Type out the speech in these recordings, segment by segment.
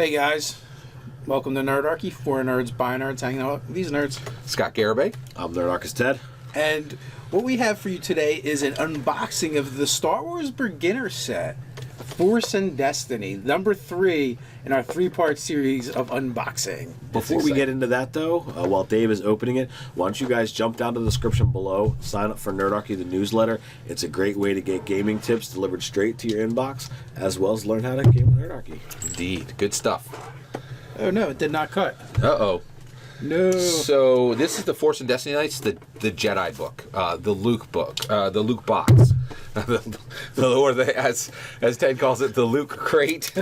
Hey guys, welcome to Nerdarchy. For nerds, by nerds, hanging out with these nerds. Scott Garibay. I'm Nerdarchist Ted. And what we have for you today is an unboxing of the Star Wars beginner set, Force and Destiny, number 3 in our 3-part series of unboxing. Before we get into that, though, while Dave is opening it, why don't you guys jump down to the description below, sign up for Nerdarchy, the newsletter. It's a great way to get gaming tips delivered straight to your inbox, as well as learn how to game with Nerdarchy. Indeed. Good stuff. Oh no, it did not cut. Uh-oh. No. So this is the Force and Destiny Knights, the Jedi book, the Luke book, the Luke box. Or as Ted calls it, the Luke crate.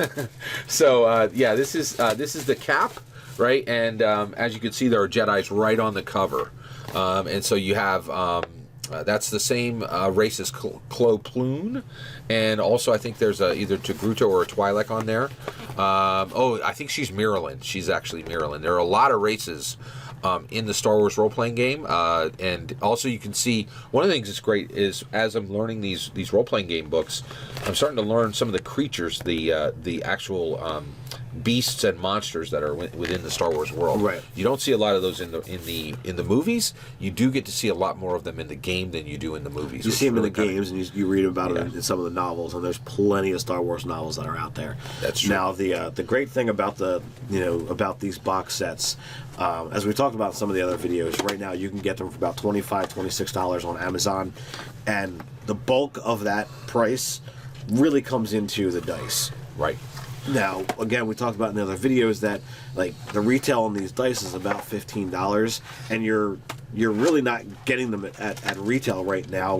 So yeah, this is the cap, right? And as you can see, there are Jedis right on the cover, and so you have that's the same race as Clo Plune, and also I think there's either Togruta or a Twi'lek on there. I think she's Miralyn. She's actually Miralyn. There are a lot of races in the Star Wars role-playing game, and also you can see one of the things that's great is as I'm learning these role-playing game books, I'm starting to learn some of the creatures, the actual beasts and monsters that are within the Star Wars world. Right. You don't see a lot of those in the movies. You do get to see a lot more of them in the game than you do in the movies. You see them in the games, and you read about them in some of the novels, and there's plenty of Star Wars novels that are out there. That's true. Now, the great thing about about these box sets, as we talked about in some of the other videos, right now you can get them for about $25, $26 on Amazon, and the bulk of that price really comes into the dice. Right. Now, again, we talked about in the other videos that like the retail on these dice is about $15, and you're really not getting them at retail right now.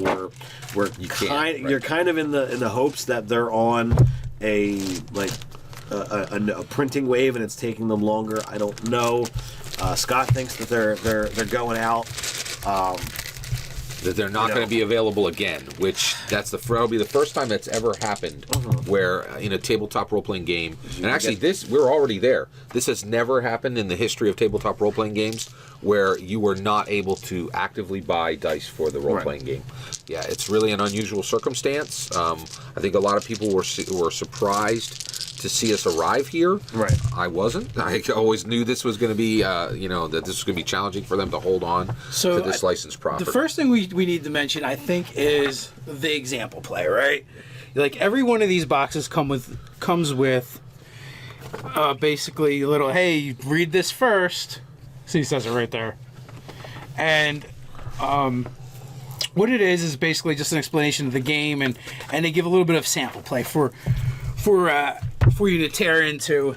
You're kind of in the hopes that they're on a printing wave and it's taking them longer. I don't know. Scott thinks that they're going out. That they're not going to be available again, which that'll be the first time that's ever happened where in a tabletop role-playing game, and actually we're already there. This has never happened in the history of tabletop role-playing games where you were not able to actively buy dice for the role-playing game. Yeah, it's really an unusual circumstance. I think a lot of people were surprised to see us arrive here. Right. I wasn't. I always knew this was going to be, that this was going to be challenging for them to hold on to this licensed property. The first thing we need to mention, I think, is the example play, right? Like every one of these boxes comes with basically a little, hey, read this first. See, it says it right there. And what it is basically just an explanation of the game, and they give a little bit of sample play for you to tear into.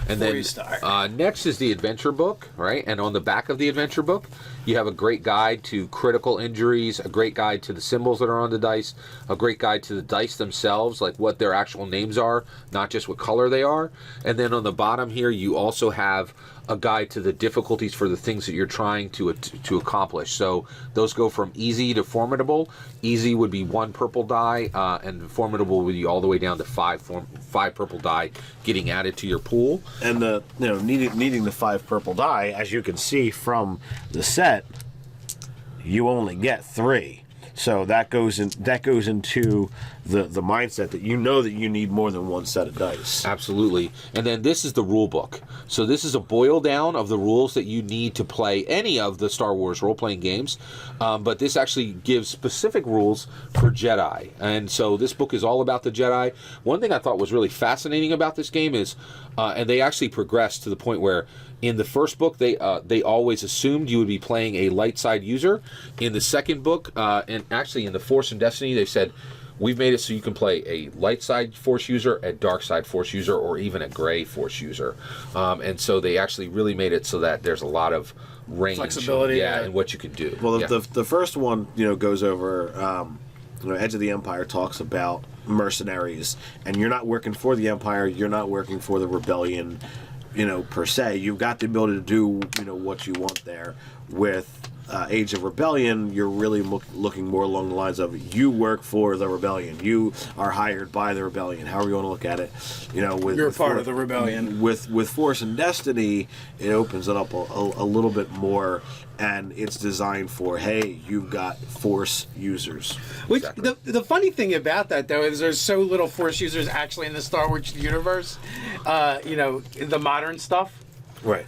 And then you start. Next is the adventure book, right? And on the back of the adventure book, you have a great guide to critical injuries, a great guide to the symbols that are on the dice, a great guide to the dice themselves, like what their actual names are, not just what color they are. And then on the bottom here, you also have a guide to the difficulties for the things that you're trying to accomplish. So those go from easy to formidable. Easy would be 1 purple die, and formidable would be all the way down to 5 purple die getting added to your pool. And needing the 5 purple die, as you can see from the set, you only get 3. So that goes into the mindset that you know that you need more than 1 set of dice. Absolutely. And then this is the rule book. So this is a boil down of the rules that you need to play any of the Star Wars role-playing games. But this actually gives specific rules for Jedi. And so this book is all about the Jedi. One thing I thought was really fascinating about this game is, and they actually progressed to the point where in the first book, they always assumed you would be playing a light side user. In the second book, and actually in the Force and Destiny, they said, we've made it so you can play a light side Force user, a dark side Force user, or even a gray Force user. And so they actually really made it so that there's a lot of range, flexibility, and what you can do. Well, the first one, goes over. Edge of the Empire talks about mercenaries, and you're not working for the Empire. You're not working for the rebellion. Per se, you've got the ability to do what you want there with Age of Rebellion, you're really looking more along the lines of you work for the rebellion, you are hired by the rebellion. However you want to look at it, You're a part of the rebellion. With Force and Destiny, it opens it up a little bit more, and it's designed for, hey, you've got Force users. Which the funny thing about that though is there's so little Force users actually in the Star Wars universe. The modern stuff. Right.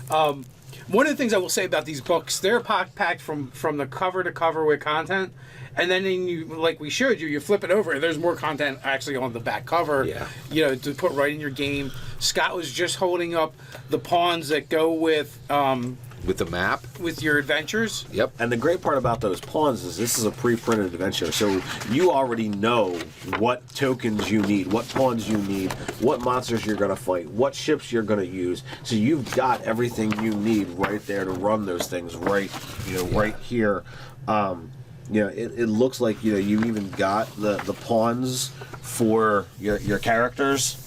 One of the things I will say about these books, they're packed from the cover to cover with content, and then like we showed you, you flip it over, and there's more content actually on the back cover. Yeah. To put right in your game. Scott was just holding up the pawns that go with the map, with your adventures. Yep. And the great part about those pawns is this is a pre-printed adventure, so you already know what tokens you need, what pawns you need, what monsters you're going to fight, what ships you're going to use. So you've got everything you need right there to run those things right here. It looks like you even got the pawns for your characters.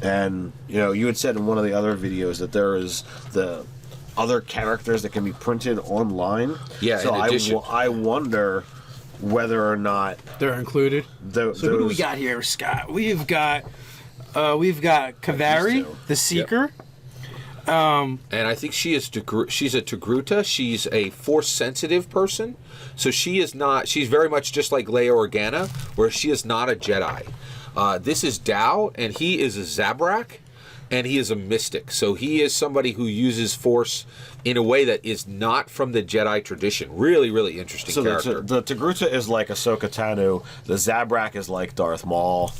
And you had said in one of the other videos that there is the other characters that can be printed online. Yeah, so in addition. I wonder whether or not They're included. So who do we got here, Scott? We've got Canary the Seeker. And I think she's a Togruta. She's a Force sensitive person, so she's very much just like Leia Organa, where she is not a Jedi. This is Dao, and he is a Zabrak, and he is a mystic. So he is somebody who uses Force in a way that is not from the Jedi tradition. Really, really interesting character. The Togruta is like Ahsoka Tano. The Zabrak is like Darth Maul.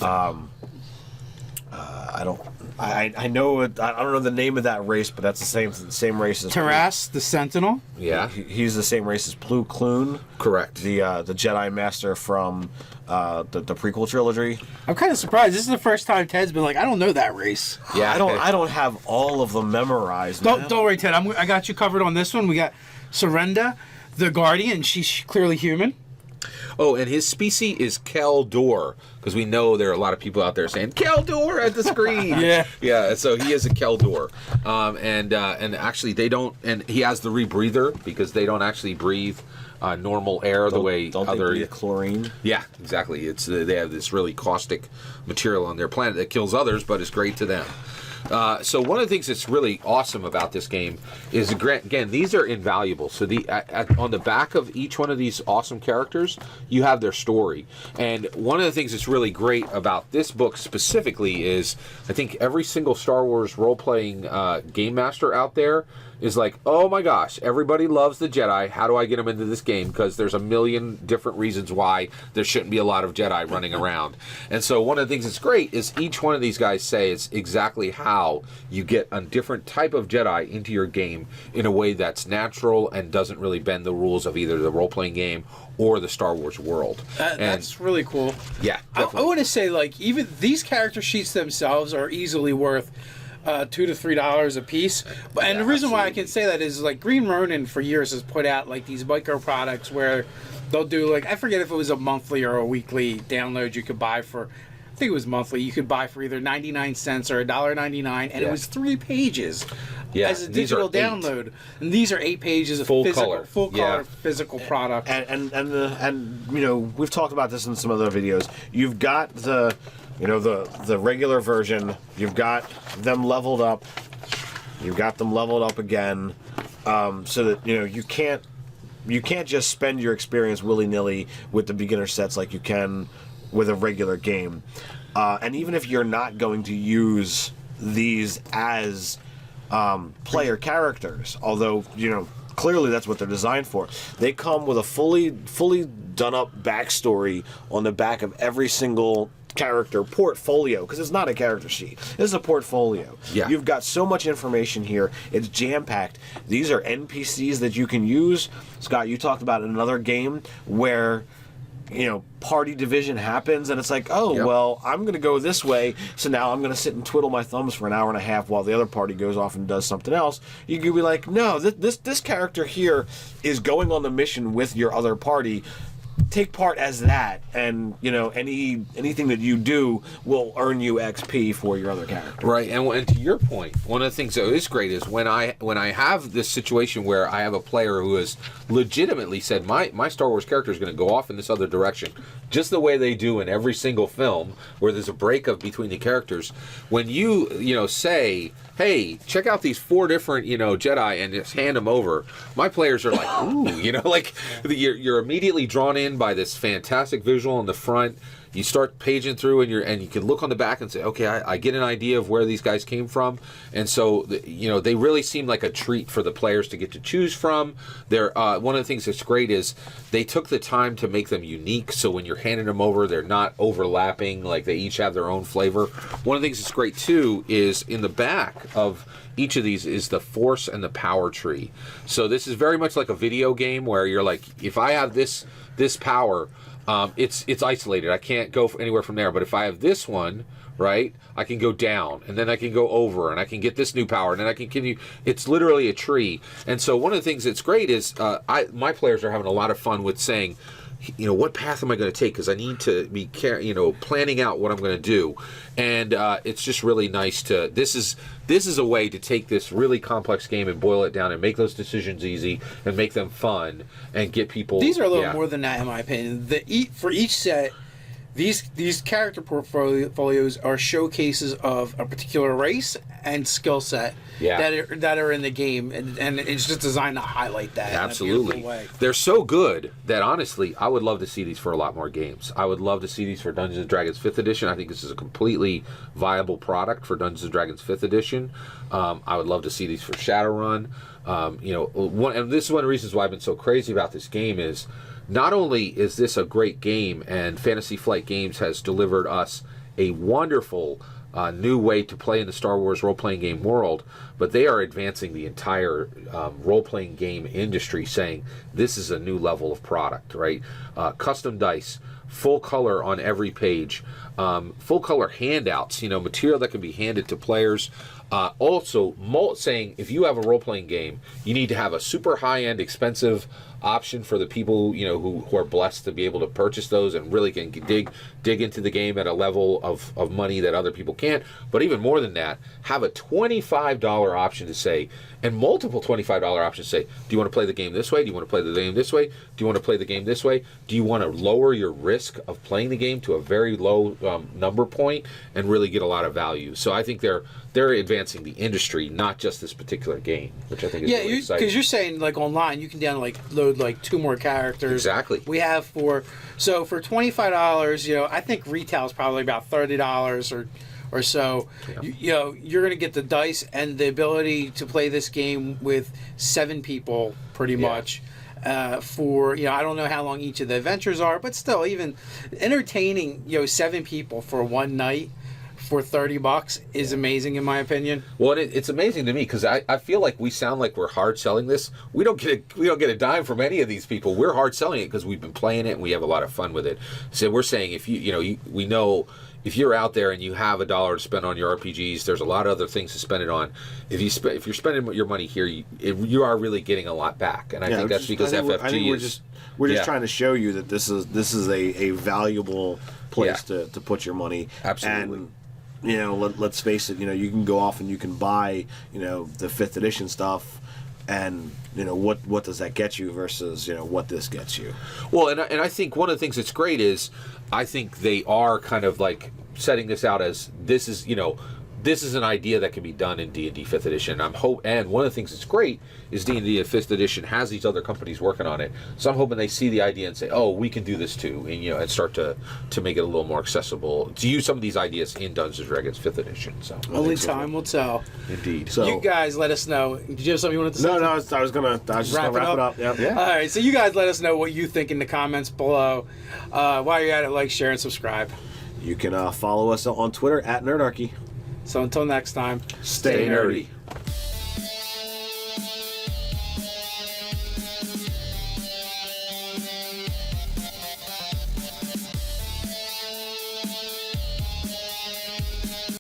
I know I don't know the name of that race, but that's the same race as Taras, the Sentinel. Yeah, he's the same race as Plo Koon. Correct. The Jedi Master from the prequel trilogy. I'm kind of surprised. This is the first time Ted's been like, I don't know that race. Yeah, I don't have all of them memorized. Don't worry, Ted. I got you covered on this one. We got Surrenda, the Guardian. She's clearly human. Oh, and his species is Keldor, because we know there are a lot of people out there saying Keldor at the screen. Yeah. So he is a Keldor, and actually they don't. And he has the rebreather because they don't actually breathe normal air the way don't other they breathe chlorine. Yeah, exactly. It's they have this really caustic material on their planet that kills others, but is great to them. So one of the things that's really awesome about this game is, again, these are invaluable. So on the back of each one of these awesome characters, you have their story. And one of the things that's really great about this book specifically is I think every single Star Wars role-playing game master out there is like, oh my gosh, everybody loves the Jedi. How do I get them into this game? Because there's a million different reasons why there shouldn't be a lot of Jedi running around. And so one of the things that's great is each one of these guys say it's exactly how you get a different type of Jedi into your game in a way that's natural and doesn't really bend the rules of either the role-playing game or the Star Wars world. That's really cool. Yeah, I want to say, like, even these character sheets themselves are easily worth $2 to $3 a piece. And the reason why I can say that is, like, Green Ronin for years has put out like these micro products where they'll do, like, I forget if it was a monthly or a weekly download you could buy for, I think it was monthly, you could buy for either 99 cents or $1.99, and it was 3 pages as a digital download. And these are 8 pages of full color physical product. And we've talked about this in some other videos. You've got the regular version, you've got them leveled up, you've got them leveled up again, so that you can't just spend your experience willy-nilly with the beginner sets like you can with a regular game. And even if you're not going to use these as player characters, although clearly that's what they're designed for, they come with a fully done up backstory on the back of every single character portfolio, because it's not a character sheet, this is a portfolio. You've got so much information here, it's jam-packed. These are NPCs that you can use. Scott, you talked about another game where party division happens and it's like, well, I'm gonna go this way, so now I'm gonna sit and twiddle my thumbs for an hour and a half while the other party goes off and does something else. You could be like, no, this character here is going on the mission with your other party. take part as that, and anything that you do will earn you XP for your other character. Right, and to your point, one of the things that is great is when I have this situation where I have a player who has legitimately said my Star Wars character is going to go off in this other direction, just the way they do in every single film where there's a breakup between the characters. When you say, hey, check out these 4 different Jedi and just hand them over, my players are like, ooh, like you're immediately drawn in by this fantastic visual in the front. You start paging through, and you can look on the back and say, okay, I get an idea of where these guys came from, and so they really seem like a treat for the players to get to choose from. They're one of the things that's great is they took the time to make them unique, so when you're handing them over, they're not overlapping, like they each have their own flavor. One of the things that's great too is in the back of each of these is the force and the power tree. So this is very much like a video game where you're like, if I have this power, it's isolated. I can't go anywhere from there. But if I have this one, right, I can go down, and then I can go over, and I can get this new power, and then I can continue. It's literally a tree. And so one of the things that's great is my players are having a lot of fun with saying, what path am I going to take? Because I need to be, planning out what I'm going to do. And it's just really nice to. This is a way to take this really complex game and boil it down and make those decisions easy and make them fun and get people. These are a little more than that, in my opinion. For each set, these character portfolios are showcases of a particular race and skill set that are in the game, and it's just designed to highlight that. Absolutely, in a beautiful way. They're so good that honestly, I would love to see these for a lot more games. I would love to see these for Dungeons and Dragons 5th edition. I think this is a completely viable product for Dungeons and Dragons 5th edition. I would love to see these for Shadowrun. And this is one of the reasons why I've been so crazy about this game is. Not only is this a great game, and Fantasy Flight Games has delivered us a wonderful new way to play in the Star Wars role-playing game world, but they are advancing the entire role-playing game industry, saying this is a new level of product, right? Custom dice, full color on every page, full color handouts, material that can be handed to players. Also, saying if you have a role-playing game, you need to have a super high-end, expensive option for the people who are blessed to be able to purchase those and really can dig into the game at a level of money that other people can't. But even more than that, have a $25 option to say, and multiple $25 options to say, do you want to play the game this way? Do you want to play the game this way? Do you want to play the game this way? Do you want to lower your risk of playing the game to a very low number point and really get a lot of value? So I think they're advancing the industry, not just this particular game, which I think is really exciting. Because you're saying like online, you can load like 2 more characters. Exactly. We have for $25, I think retail is probably about $30 or so. Yeah. You're going to get the dice and the ability to play this game with 7 people, pretty much. For I don't know how long each of the adventures are, but still, even entertaining 7 people for one night for $30 is amazing, in my opinion. Well, it's amazing to me because I feel like we sound like we're hard selling this. We don't get a dime from any of these people. We're hard selling it because we've been playing it and we have a lot of fun with it. So we're saying if we know if you're out there and you have $1 to spend on your RPGs, there's a lot of other things to spend it on. If you're spending your money here, you are really getting a lot back, and I think that's because FFG I think we're just trying to show you that this is a valuable place to put your money. Absolutely. And, let's face it. You can go off and you can buy, the 5th edition stuff, and what does that get you versus what this gets you. Well, and I think one of the things that's great is I think they are kind of like setting this out as this is an idea that can be done in D&D 5th edition. And one of the things that's great is D&D 5th edition has these other companies working on it. So I'm hoping they see the idea and say, "Oh, we can do this too," and start to make it a little more accessible to use some of these ideas in Dungeons and Dragons 5th edition. So only time will tell. Indeed. So you guys let us know. Did you have something you wanted to say? No, I was just gonna wrap it up. Yeah. All right. So you guys let us know what you think in the comments below. While you're at it, like, share, and subscribe. You can follow us on Twitter @Nerdarchy. So until next time, stay nerdy.